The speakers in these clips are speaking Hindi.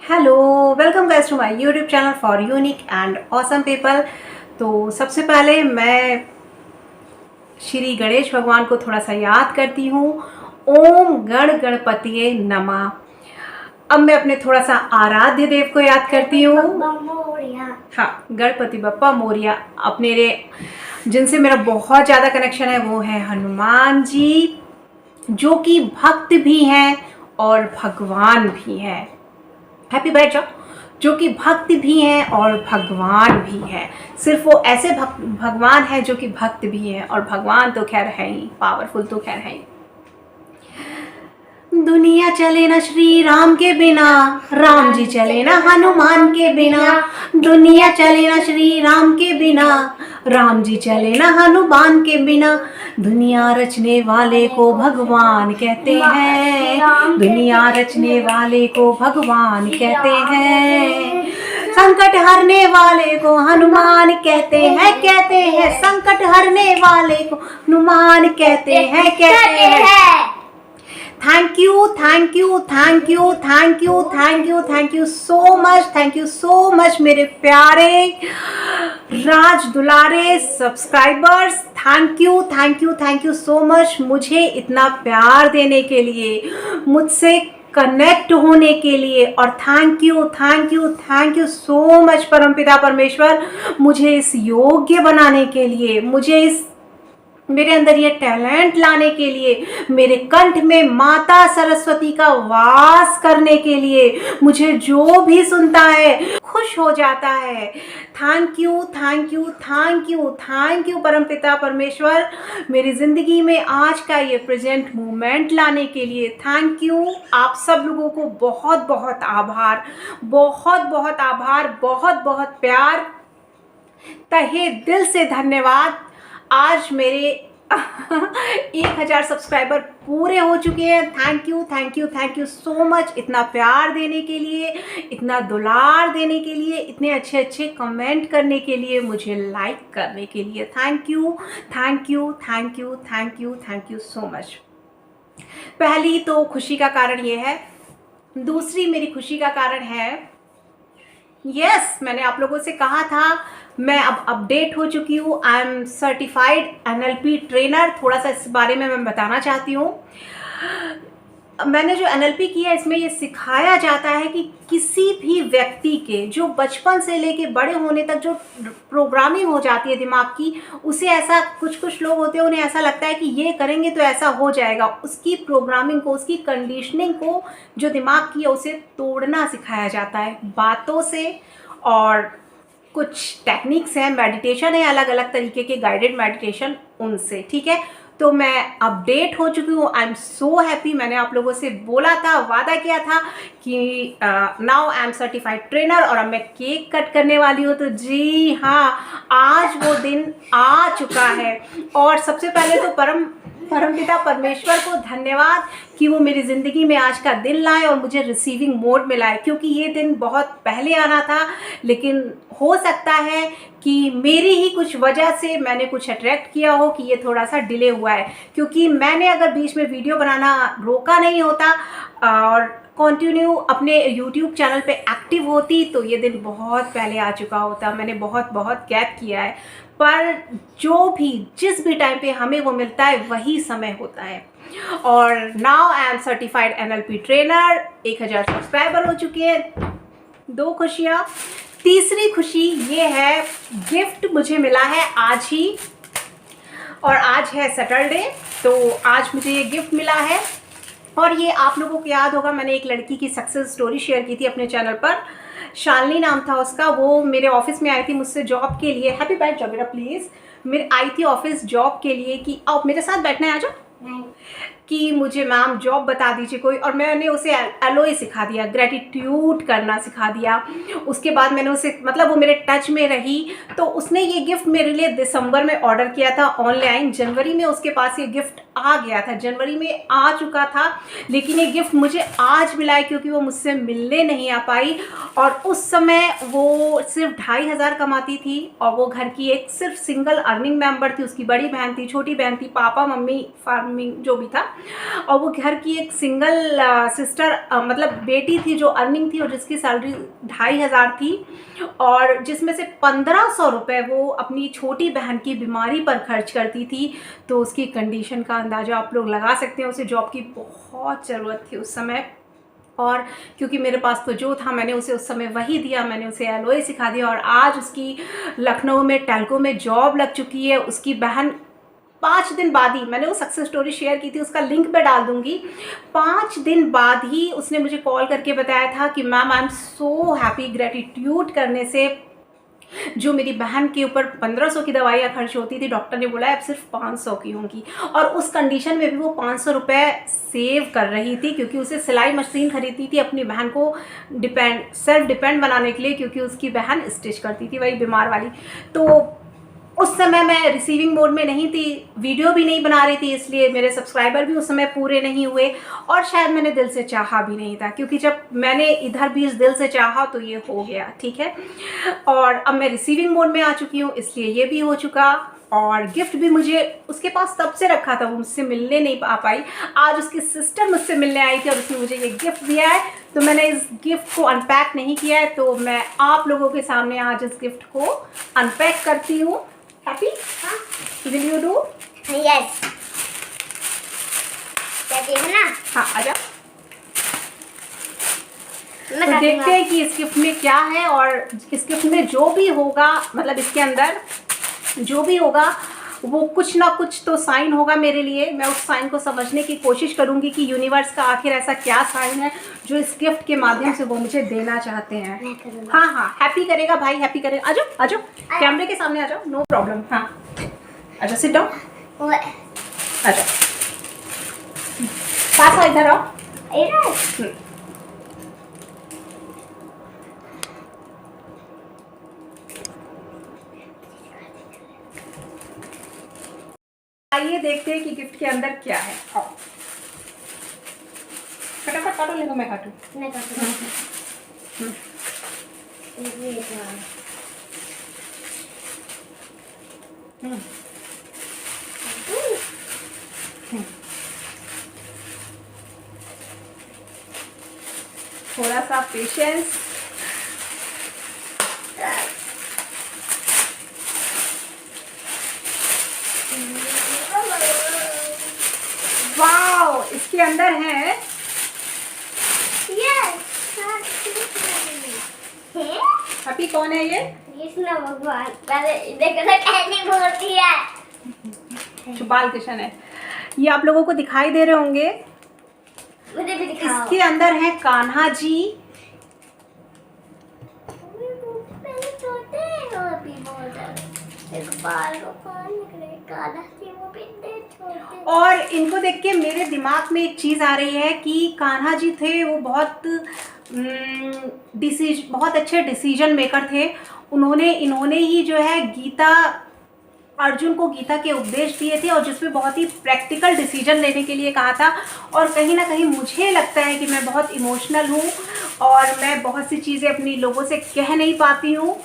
Hello, welcome guys to my YouTube channel for unique and awesome people. तो सबसे पहले मैं श्री गणेश भगवान को थोड़ा सा याद करती हूँ। ओम गण गणपतिये नमः। अब मैं अपने थोड़ा सा आराध्य देव को याद करती हूँ। हाँ, गणपति बप्पा मोरिया। अपने जिनसे मेरा बहुत ज़्यादा कनेक्शन है वो है हनुमान जी, जो कि भक्त भी हैं और भगवान भी हैं। Happy birthday. जो कि भक्त भी हैं और भगवान भी हैं। सिर्फ वो ऐसे भगवान है जो कि भक्त भी हैं, और भगवान तो खैर है ही, पावरफुल तो खैर है ही। दुनिया चले ना श्री राम के बिना, राम जी चले ना हनुमान के बिना। दुनिया चले ना श्री राम के बिना, राम जी चले ना हनुमान के बिना। दुनिया रचने वाले को भगवान कहते हैं, दुनिया रचने वाले को भगवान कहते हैं। संकट हरने वाले को हनुमान कहते हैं, संकट हरने वाले को हनुमान कहते हैं। थैंक यू सो मच मेरे प्यारे राज दुलारे subscribers. Thank you so much मुझे इतना प्यार देने के लिए, मुझसे कनेक्ट होने के लिए। और थैंक यू सो मच परमपिता परमेश्वर, मुझे इस योग्य बनाने के लिए, मुझे इस मेरे अंदर ये टैलेंट लाने के लिए, मेरे कंठ में माता सरस्वती का वास करने के लिए, मुझे जो भी सुनता है खुश हो जाता है। थैंक यू परमपिता परमेश्वर, मेरी ज़िंदगी में आज का ये प्रेजेंट मोमेंट लाने के लिए। Thank you. आप सब लोगों को बहुत बहुत आभार, बहुत प्यार, तहे दिल से धन्यवाद। आज मेरे 1000 सब्सक्राइबर पूरे हो चुके हैं। थैंक यू सो मच इतना प्यार देने के लिए, इतना दुलार देने के लिए, इतने अच्छे कमेंट करने के लिए, मुझे लाइक करने के लिए। Thank you so much. पहली तो खुशी का कारण ये है। दूसरी मेरी खुशी का कारण है, मैंने आप लोगों से कहा था, मैं अब अपडेट हो चुकी हूँ। I am certified NLP trainer. थोड़ा सा इस बारे में मैं बताना चाहती हूँ। मैंने जो NLP किया, इसमें ये सिखाया जाता है कि किसी भी व्यक्ति के जो बचपन से लेके बड़े होने तक जो प्रोग्रामिंग हो जाती है दिमाग की, उसे ऐसा कुछ लोग होते हैं, उन्हें ऐसा लगता है कि ये करेंगे तो ऐसा हो जाएगा। उसकी प्रोग्रामिंग को, उसकी कंडीशनिंग को, जो दिमाग की है, उसे तोड़ना सिखाया जाता है बातों से। और कुछ टेक्निक्स हैं, मेडिटेशन है, अलग अलग तरीके के गाइडेड मेडिटेशन, उनसे। ठीक है, तो मैं अपडेट हो चुकी हूँ। I am so happy. मैंने आप लोगों से बोला था, वादा किया था कि now I am certified trainer, और अब मैं केक कट करने वाली हूँ। तो जी हाँ, आज वो दिन आ चुका है। और सबसे पहले तो परमपिता परमेश्वर को धन्यवाद कि वो मेरी ज़िंदगी में आज का दिन लाए और मुझे रिसीविंग मोड में लाए, क्योंकि ये दिन बहुत पहले आना था, लेकिन हो सकता है कि मेरी ही कुछ वजह से मैंने कुछ अट्रैक्ट किया हो कि ये थोड़ा सा डिले हुआ है। क्योंकि मैंने अगर बीच में वीडियो बनाना रोका नहीं होता और कंटिन्यू अपने YouTube चैनल पे एक्टिव होती, तो ये दिन बहुत पहले आ चुका होता। मैंने बहुत गैप किया है, पर जो भी जिस भी टाइम पे हमें वो मिलता है वही समय होता है। और now I am certified NLP trainer. 1000 subscriber हो चुके हैं। 2 खुशियाँ। तीसरी खुशी ये है, गिफ्ट मुझे मिला है आज ही, और आज है सैटरडे, तो आज मुझे ये गिफ्ट मिला है। और ये आप लोगों को याद होगा, मैंने एक लड़की की सक्सेस स्टोरी शेयर की थी अपने चैनल पर। शालिनी नाम था उसका। वो मेरे ऑफिस में आई थी मुझसे जॉब के लिए। हैप्पी बर्थडे बेटा प्लीज़। मेरे आई थी ऑफिस जॉब के लिए कि आओ मेरे साथ बैठना है, आ जाओ, कि मुझे मैम जॉब बता दीजिए कोई। और मैंने उसे एलोए सिखा दिया, ग्रेटिट्यूड करना सिखा दिया। उसके बाद मैंने उसे, मतलब वो मेरे टच में रही। तो उसने ये गिफ्ट मेरे लिए दिसंबर में ऑर्डर किया था ऑनलाइन। जनवरी में उसके पास ये गिफ्ट आ गया था, जनवरी में आ चुका था, लेकिन ये गिफ्ट मुझे आज मिला है क्योंकि वो मुझसे मिलने नहीं आ पाई। और उस समय वो सिर्फ 2500 कमाती थी, और वो घर की एक सिर्फ सिंगल अर्निंग मेंबर थी। उसकी बड़ी बहन थी, छोटी बहन थी, पापा मम्मी फार्मिंग जो भी था, और वो घर की एक सिंगल सिस्टर मतलब बेटी थी जो अर्निंग थी और जिसकी सैलरी 2500 थी, और जिसमें से 1500 रुपये वो अपनी छोटी बहन की बीमारी पर खर्च करती थी। तो उसकी कंडीशन का अंदाज़ा आप लोग लगा सकते हैं। उसे जॉब की बहुत ज़रूरत थी उस समय, और क्योंकि मेरे पास तो जो था मैंने उसे उस समय वही दिया, मैंने उसे एलओए सिखा दिया, और आज उसकी लखनऊ में टेल्को में जॉब लग चुकी है। उसकी बहन 5 दिन बाद ही, मैंने वो सक्सेस स्टोरी शेयर की थी, उसका लिंक मैं डाल दूंगी, 5 दिन बाद ही उसने मुझे कॉल करके बताया था कि ma'am I am so happy, gratitude करने से जो मेरी बहन के ऊपर 1500 की दवाइयाँ खर्च होती थी, डॉक्टर ने बोला अब सिर्फ 500 की होंगी। और उस कंडीशन में भी वो 500 रुपये सेव कर रही थी, क्योंकि उसे सिलाई मशीन खरीदी थी अपनी बहन को सेल्फ डिपेंड बनाने के लिए, क्योंकि उसकी बहन स्टिच करती थी, वही बीमार वाली। तो उस समय मैं रिसीविंग मोड में नहीं थी, वीडियो भी नहीं बना रही थी, इसलिए मेरे सब्सक्राइबर भी उस समय पूरे नहीं हुए, और शायद मैंने दिल से चाहा भी नहीं था, क्योंकि जब मैंने इधर भी इस दिल से चाहा तो ये हो गया, ठीक है। और अब मैं रिसीविंग मोड में आ चुकी हूँ, इसलिए ये भी हो चुका। और गिफ्ट भी मुझे उसके पास तब से रखा था, वो मुझसे मिलने नहीं आ पाई। आज उसकी सिस्टर मुझसे मिलने आई थी और उसने मुझे ये गिफ्ट दिया है, तो मैंने इस गिफ्ट को अनपैक नहीं किया है, तो मैं आप लोगों के सामने आज इस गिफ्ट को अनपैक करती हूँ। हैप्पी? हाँ, विल यू डू? यस, है ना? हाँ, आजा। मैं तो देखते हैं कि इस गिफ्ट में क्या है, और इस गिफ्ट में जो भी होगा, मतलब इसके अंदर जो भी होगा वो कुछ ना कुछ तो साइन होगा मेरे लिए। मैं उस साइन को समझने की कोशिश करूंगी कि यूनिवर्स का आखिर ऐसा क्या साइन है जो इस गिफ्ट के माध्यम से वो मुझे देना चाहते हैं। हाँ हाँ, हैप्पी करेगा भाई, हैप्पी करेगा। आजो आजो, कैमरे के सामने आ जाओ, नो प्रॉब्लम। हाँ, आजो, सिट डाउन, आजो, पास आओ, इधर आओ। आइए देखते हैं कि गिफ्ट के अंदर क्या है। आओ, फटाफट काटो, लेकिन मैं काटूं। मैं थोड़ा सा पेशेंस। वाओ, इसके अंदर है हैप्पी। कौन है ये? कृष्ण भगवान। पहले देखो तो कैसी मूर्ति है। जो बाल कृष्ण है, ये आप लोगों को दिखाई दे रहे होंगे। मुझे भी दिखाओ। इसके अंदर है कान्हा जी। और इनको देख के मेरे दिमाग में एक चीज़ आ रही है कि कान्हा जी थे वो बहुत अच्छे डिसीजन मेकर थे। इन्होंने ही जो है गीता, अर्जुन को गीता के उपदेश दिए थे, और जिसमें बहुत ही प्रैक्टिकल डिसीजन लेने के लिए कहा था। और कहीं ना कहीं मुझे लगता है कि मैं बहुत इमोशनल हूँ और मैं बहुत सी चीज़ें अपनी लोगों से कह नहीं पाती हूँ,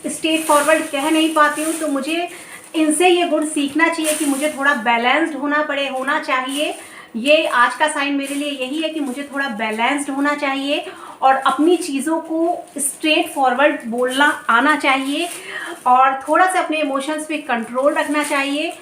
स्ट्रेट फॉरवर्ड कह नहीं पाती हूँ। तो मुझे इनसे ये गुण सीखना चाहिए कि मुझे थोड़ा बैलेंस्ड होना चाहिए। ये आज का साइन मेरे लिए यही है कि मुझे थोड़ा बैलेंस्ड होना चाहिए और अपनी चीज़ों को स्ट्रेट फॉरवर्ड बोलना आना चाहिए, और थोड़ा सा अपने इमोशंस पे कंट्रोल रखना चाहिए।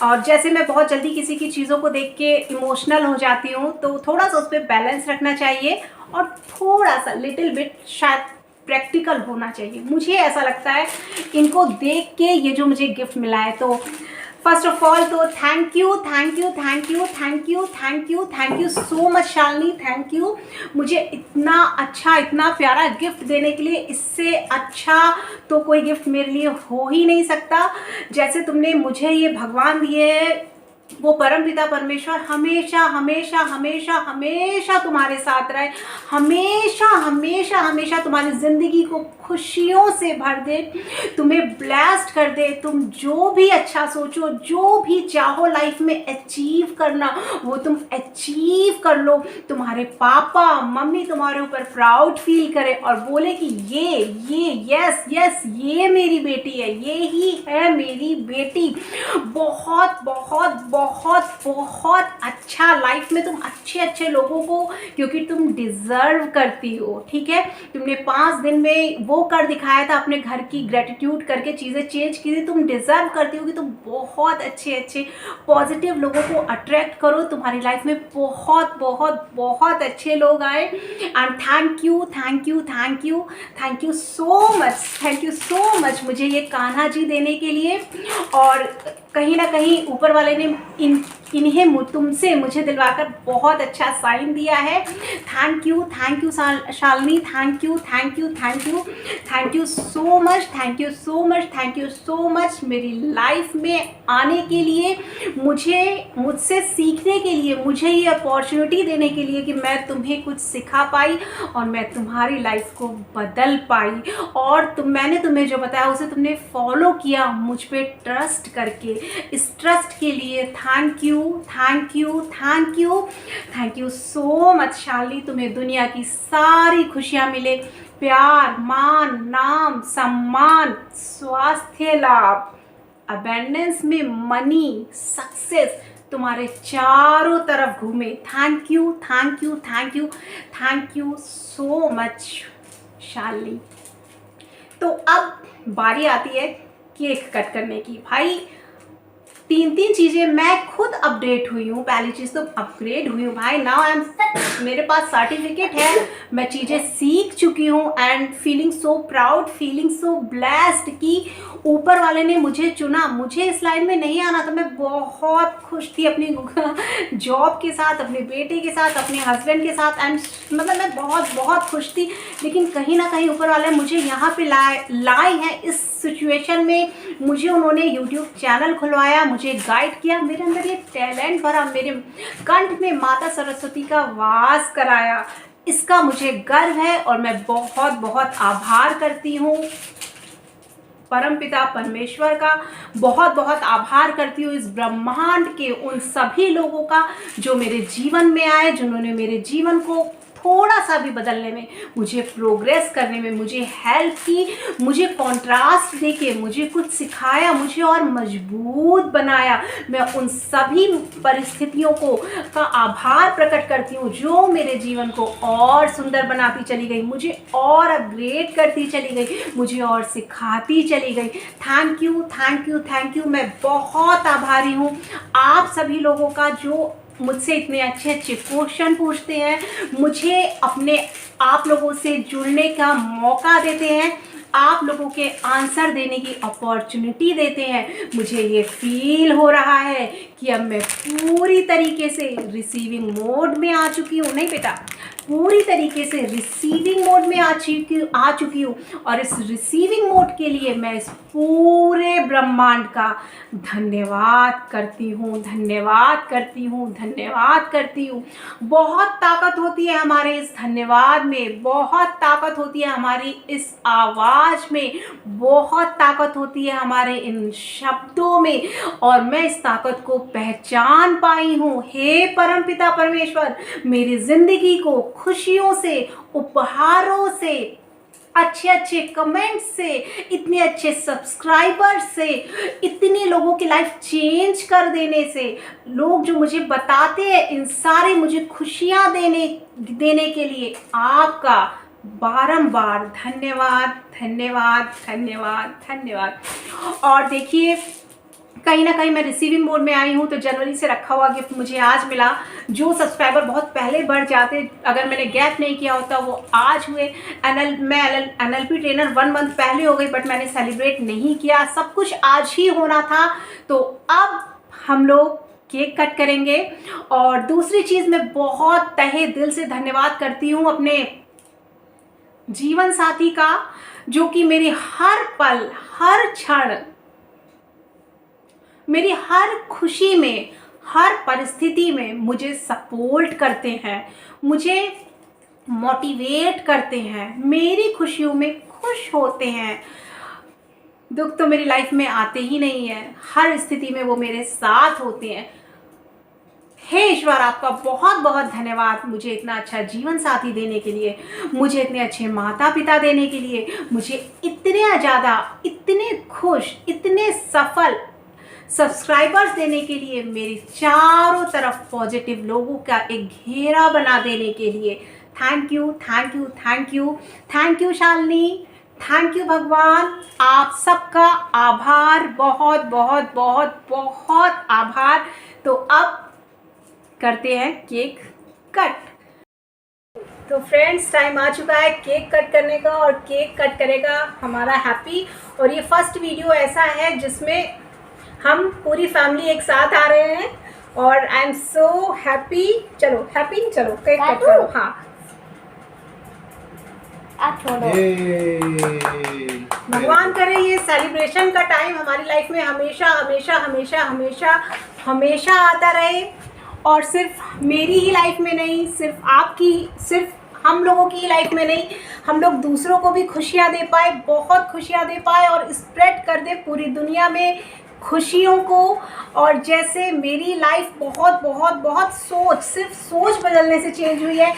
और जैसे मैं बहुत जल्दी किसी की चीज़ों को देख के इमोशनल हो जाती हूँ, तो थोड़ा सा उस पर बैलेंस रखना चाहिए और थोड़ा सा लिटिल बिट शायद प्रैक्टिकल होना चाहिए। मुझे ऐसा लगता है इनको देख के ये जो मुझे गिफ्ट मिला है। तो फर्स्ट ऑफ ऑल तो thank you so much Shalini, thank you मुझे इतना अच्छा, इतना प्यारा गिफ्ट देने के लिए। इससे अच्छा तो कोई गिफ्ट मेरे लिए हो ही नहीं सकता। जैसे तुमने मुझे ये भगवान दिए है, वो परमपिता परमेश्वर हमेशा हमेशा हमेशा हमेशा तुम्हारे साथ रहे, हमेशा हमेशा हमेशा तुम्हारी ज़िंदगी को खुशियों से भर दे, तुम्हें ब्लेस्ड कर दे। तुम जो भी अच्छा सोचो, जो भी चाहो लाइफ में अचीव करना, वो तुम अचीव कर लो। तुम्हारे पापा मम्मी तुम्हारे ऊपर प्राउड फील करे और बोले कि ये यस यस ये मेरी बेटी है, ये ही है मेरी बेटी। बहुत बहुत बहुत बहुत अच्छा लाइफ में तुम अच्छे अच्छे लोगों को, क्योंकि तुम डिज़र्व करती हो, ठीक है। तुमने 5 दिन में वो कर दिखाया था, अपने घर की ग्रेटिट्यूड करके चीज़ें चेंज की थी। तुम डिज़र्व करती हो कि तुम बहुत अच्छे अच्छे पॉजिटिव लोगों को अट्रैक्ट करो, तुम्हारी लाइफ में बहुत बहुत बहुत अच्छे लोग आए। And thank you thank you thank you thank you so much, thank you so much मुझे ये कान्हा जी देने के लिए। और कहीं ना कहीं ऊपर वाले ने इन्हें तुमसे मुझे दिलवाकर बहुत अच्छा साइन दिया है। Thank you Shalini, thank you thank you thank you thank you so much, thank you so much, thank you so much मेरी लाइफ में आने के लिए, मुझसे सीखने के लिए, मुझे ये अपॉर्चुनिटी देने के लिए कि मैं तुम्हें कुछ सिखा पाई और मैं तुम्हारी लाइफ को बदल पाई। और मैंने तुम्हें जो बताया उसे तुमने फॉलो किया मुझ पे ट्रस्ट करके। इस ट्रस्ट के लिए thank you thank you thank you thank you so much Shalini. तुम्हें दुनिया की सारी खुशियाँ मिले, प्यार, मान, नाम, सम्मान, स्वास्थ्य लाभ, अबेंडेंस में मनी, सक्सेस तुम्हारे चारों तरफ घूमे। Thank you thank you thank you thank you so much Shalini. तो अब बारी आती है केक कट करने की। भाई 3 चीज़ें मैं खुद अपडेट हुई हूँ। पहली चीज़ तो अपग्रेड हुई हूँ भाई, नाउ मेरे पास सर्टिफिकेट है, मैं चीज़ें सीख चुकी हूँ and feeling so proud, feeling so blessed कि ऊपर वाले ने मुझे चुना। मुझे इस लाइन में नहीं आना था, मैं बहुत खुश थी अपनी जॉब के साथ, अपने बेटे के साथ, अपने हस्बैंड के साथ एंड मतलब मैं बहुत बहुत खुश थी। लेकिन कहीं ना कहीं ऊपर वाले मुझे यहाँ पे लाए हैं इस सिचुएशन में। मुझे उन्होंने यूट्यूब चैनल खुलवाया, मुझे गाइड किया, मेरे अंदर ये टैलेंट भरा, मेरे कंठ में माता सरस्वती का वास कराया। इसका मुझे गर्व है और मैं बहुत बहुत आभार करती हूँ परमपिता परमेश्वर का, बहुत बहुत आभार करती हूँ इस ब्रह्मांड के उन सभी लोगों का जो मेरे जीवन में आए, जिन्होंने मेरे जीवन को थोड़ा सा भी बदलने में, मुझे प्रोग्रेस करने में मुझे हेल्प की, मुझे कॉन्ट्रास्ट देके मुझे कुछ सिखाया, मुझे और मजबूत बनाया। मैं उन सभी परिस्थितियों का आभार प्रकट करती हूँ जो मेरे जीवन को और सुंदर बनाती चली गई, मुझे और अपग्रेड करती चली गई, मुझे और सिखाती चली गई। Thank you thank you thank you. मैं बहुत आभारी हूँ आप सभी लोगों का जो मुझसे इतने अच्छे अच्छे क्वेश्चन पूछते हैं, मुझे अपने आप लोगों से जुड़ने का मौका देते हैं, आप लोगों के आंसर देने की अपॉर्चुनिटी देते हैं। मुझे ये फील हो रहा है कि अब मैं पूरी तरीके से रिसीविंग मोड में आ चुकी हूँ। नहीं बेटा, पूरी तरीके से रिसीविंग मोड में आ चुकी हूँ और इस रिसीविंग मोड के लिए मैं इस पूरे ब्रह्मांड का धन्यवाद करती हूँ, धन्यवाद करती हूँ, धन्यवाद करती हूँ। बहुत ताकत होती है हमारे इस धन्यवाद में, बहुत ताकत होती है हमारी इस आवाज़ में, बहुत ताकत होती है हमारे इन शब्दों में और मैं इस ताकत को पहचान पाई हूँ। हे परमपिता परमेश्वर, मेरी ज़िंदगी को खुशियों से, उपहारों से, अच्छे अच्छे कमेंट्स से, इतने अच्छे सब्सक्राइबर्स से, इतने लोगों की लाइफ चेंज कर देने से, लोग जो मुझे बताते हैं इन सारे मुझे खुशियाँ देने के लिए आपका बारंबार धन्यवाद धन्यवाद धन्यवाद धन्यवाद। और देखिए कहीं ना कहीं मैं रिसीविंग मोड में आई हूँ, तो जनवरी से रखा हुआ गिफ्ट मुझे आज मिला। जो सब्सक्राइबर बहुत पहले बढ़ जाते, अगर मैंने गैप नहीं किया होता, वो आज हुए। मैं NLP ट्रेनर 1 मंथ पहले हो गई, बट मैंने सेलिब्रेट नहीं किया, सब कुछ आज ही होना था। तो अब हम लोग केक कट करेंगे। और दूसरी चीज़, मैं बहुत तहे दिल से धन्यवाद करती हूँ अपने जीवन साथी का, जो कि मेरी हर पल, हर क्षण, मेरी हर खुशी में, हर परिस्थिति में मुझे सपोर्ट करते हैं, मुझे मोटिवेट करते हैं, मेरी खुशियों में खुश होते हैं। दुख तो मेरी लाइफ में आते ही नहीं है, हर स्थिति में वो मेरे साथ होते हैं। हे ईश्वर, आपका बहुत बहुत धन्यवाद मुझे इतना अच्छा जीवन साथी देने के लिए, मुझे इतने अच्छे माता पिता देने के लिए, मुझे इतने ज़्यादा, इतने खुश, इतने सफल सब्सक्राइबर्स देने के लिए, मेरे चारों तरफ पॉजिटिव लोगों का एक घेरा बना देने के लिए। Thank you, thank you, thank you, thank you Shalini, thank you भगवान, आप सबका आभार, बहुत बहुत बहुत बहुत आभार। तो अब करते हैं केक कट। तो फ्रेंड्स, टाइम आ चुका है केक कट करने का, और केक कट करेगा हमारा हैप्पी। और ये फर्स्ट वीडियो ऐसा है जिसमें हम पूरी फैमिली एक साथ आ रहे हैं, और आई एम सो हैप्पी। चलो हैप्पी, चलो केक कट करो। हाँ, आप छोड़ो। भगवान करे ये सेलिब्रेशन का टाइम हमारी लाइफ में हमेशा हमेशा हमेशा हमेशा हमेशा आता रहे, और सिर्फ मेरी ही लाइफ में नहीं, सिर्फ आपकी, सिर्फ हम लोगों की लाइफ में नहीं, हम लोग दूसरों को भी खुशियाँ दे पाए, बहुत खुशियाँ दे पाए, और स्प्रेड कर दे पूरी दुनिया में खुशियों को। और जैसे मेरी लाइफ बहुत बहुत बहुत सिर्फ सोच बदलने से चेंज हुई है,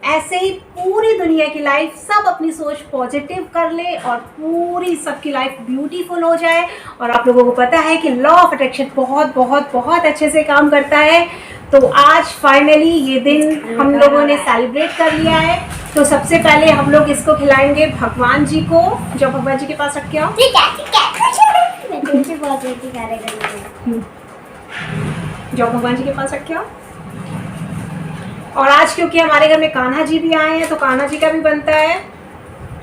ऐसे ही पूरी दुनिया की लाइफ सब अपनी सोच पॉजिटिव कर ले, और पूरी सबकी लाइफ ब्यूटीफुल हो जाए। और आप लोगों को पता है कि लॉ ऑफ अट्रैक्शन बहुत बहुत बहुत अच्छे से काम करता है। तो आज फाइनली ये दिन हम लोगों ने सेलिब्रेट कर लिया है। तो सबसे पहले हम लोग इसको खिलाएंगे भगवान जी को। जो भगवान जी के पास रख के आओ। ठीक है, ठीक है। मैं तुमसे बहुत जल्दी करेगा। जो भगवान जी के पास रख के आओ। और आज क्योंकि हमारे घर में कान्हा जी भी आए हैं, तो कान्हा जी का भी बनता है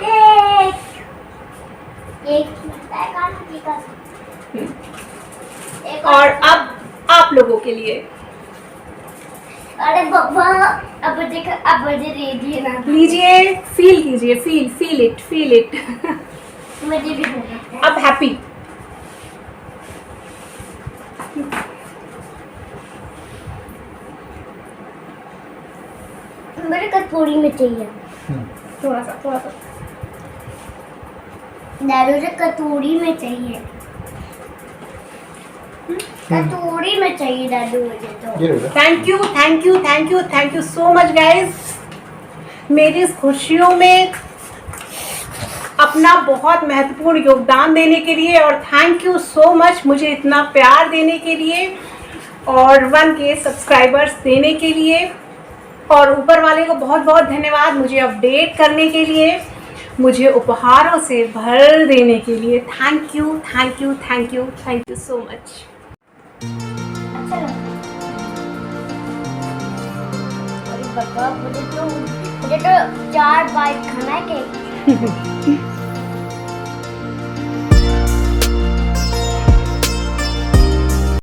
केक। केक बनता है कान्हा जी का। एक और अब आप लोगों के लिए अरे बाबा, अब देखो, अब मुझे दे दिए ना। लीजिए, फील कीजिए, फील इट। मुझे भी देना। अब हैप्पी। मेरे कटोरी में चाहिए। थोड़ा सा मुझे कटोरी में चाहिए। कटोरी में चाहिए दादू मुझे तो। Thank you so much guys, मेरी इस खुशियों में अपना बहुत महत्वपूर्ण योगदान देने के लिए। और थैंक यू सो मच मुझे इतना प्यार देने के लिए, और 1K सब्सक्राइबर्स देने के लिए, और ऊपर वाले को बहुत बहुत धन्यवाद मुझे अपडेट करने के लिए, मुझे उपहारों से भर देने के लिए। Thank you so much. अच्छा लगा। अरे बाबा, मुझे तो 4 बाइट खाना है केक।